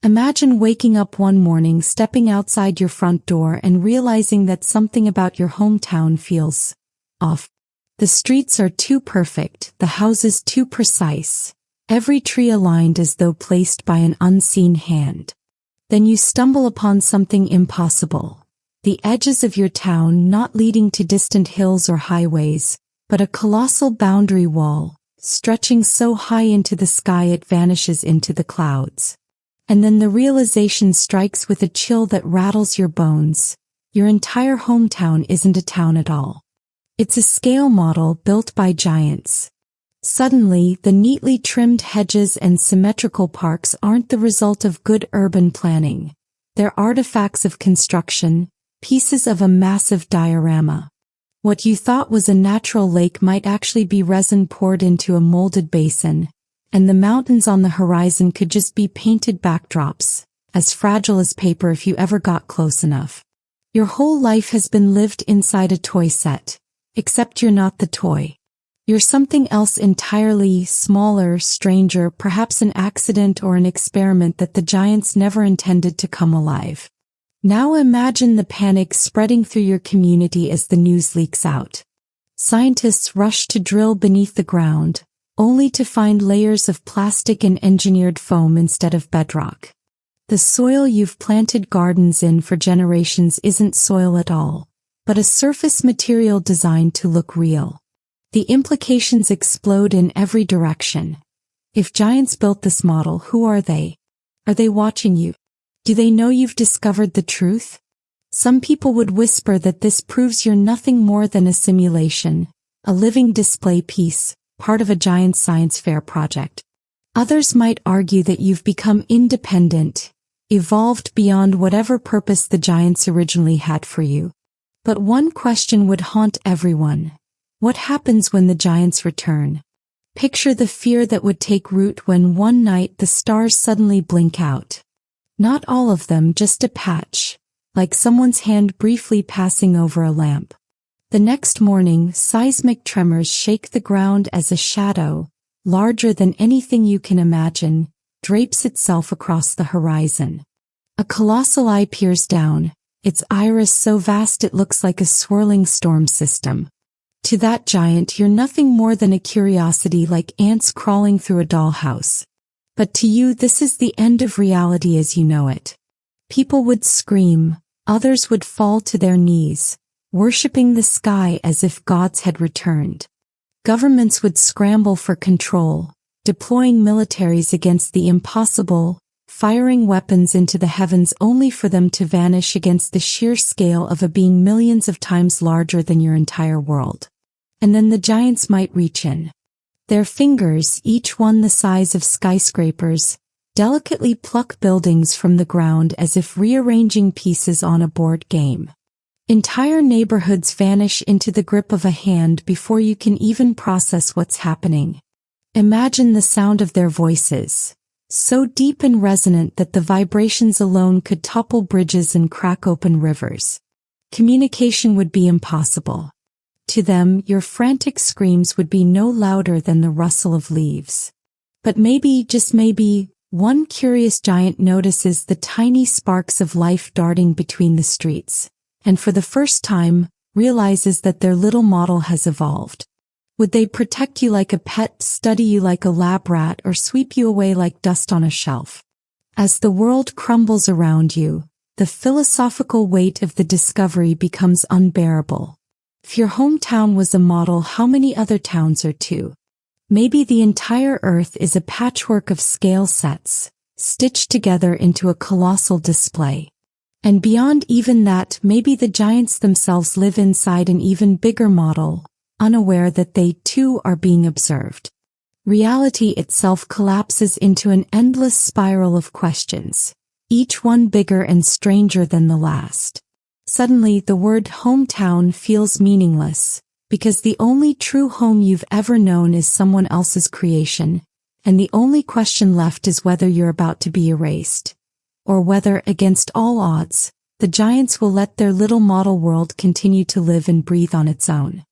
Imagine waking up one morning, stepping outside your front door and realizing that something about your hometown feels off. The streets are too perfect, the houses too precise, every tree aligned as though placed by an unseen hand. Then you stumble upon something impossible. The edges of your town not leading to distant hills or highways, but a colossal boundary wall, stretching so high into the sky it vanishes into the clouds. And then the realization strikes with a chill that rattles your bones. Your entire hometown isn't a town at all. It's a scale model built by giants. Suddenly, the neatly trimmed hedges and symmetrical parks aren't the result of good urban planning. They're artifacts of construction, pieces of a massive diorama. What you thought was a natural lake might actually be resin poured into a molded basin, and the mountains on the horizon could just be painted backdrops, as fragile as paper if you ever got close enough. Your whole life has been lived inside a toy set, except you're not the toy. You're something else entirely, smaller, stranger, perhaps an accident or an experiment that the giants never intended to come alive. Now imagine the panic spreading through your community as the news leaks out. Scientists rush to drill beneath the ground, only to find layers of plastic and engineered foam instead of bedrock. The soil you've planted gardens in for generations isn't soil at all, but a surface material designed to look real. The implications explode in every direction. If giants built this model, who are they? Are they watching you? Do they know you've discovered the truth? Some people would whisper that this proves you're nothing more than a simulation, a living display piece, part of a giant science fair project. Others might argue that you've become independent, evolved beyond whatever purpose the giants originally had for you. But one question would haunt everyone. What happens when the giants return? Picture the fear that would take root when one night the stars suddenly blink out. Not all of them, just a patch, like someone's hand briefly passing over a lamp. The next morning, seismic tremors shake the ground as a shadow, larger than anything you can imagine, drapes itself across the horizon. A colossal eye peers down, its iris so vast it looks like a swirling storm system. To that giant, you're nothing more than a curiosity, like ants crawling through a dollhouse. But to you, this is the end of reality as you know it. People would scream, others would fall to their knees, worshipping the sky as if gods had returned. Governments would scramble for control, deploying militaries against the impossible, firing weapons into the heavens only for them to vanish against the sheer scale of a being millions of times larger than your entire world. And then the giants might reach in. Their fingers, each one the size of skyscrapers, delicately pluck buildings from the ground as if rearranging pieces on a board game. Entire neighborhoods vanish into the grip of a hand before you can even process what's happening. Imagine the sound of their voices, so deep and resonant that the vibrations alone could topple bridges and crack open rivers. Communication would be impossible. To them, your frantic screams would be no louder than the rustle of leaves. But maybe, just maybe, one curious giant notices the tiny sparks of life darting between the streets, and for the first time, realizes that their little model has evolved. Would they protect you like a pet, study you like a lab rat, or sweep you away like dust on a shelf? As the world crumbles around you, the philosophical weight of the discovery becomes unbearable. If your hometown was a model, how many other towns are too? Maybe the entire earth is a patchwork of scale sets, stitched together into a colossal display. And beyond even that, maybe the giants themselves live inside an even bigger model, unaware that they too are being observed. Reality itself collapses into an endless spiral of questions, each one bigger and stranger than the last. Suddenly, the word hometown feels meaningless, because the only true home you've ever known is someone else's creation, and the only question left is whether you're about to be erased, or whether, against all odds, the giants will let their little model world continue to live and breathe on its own.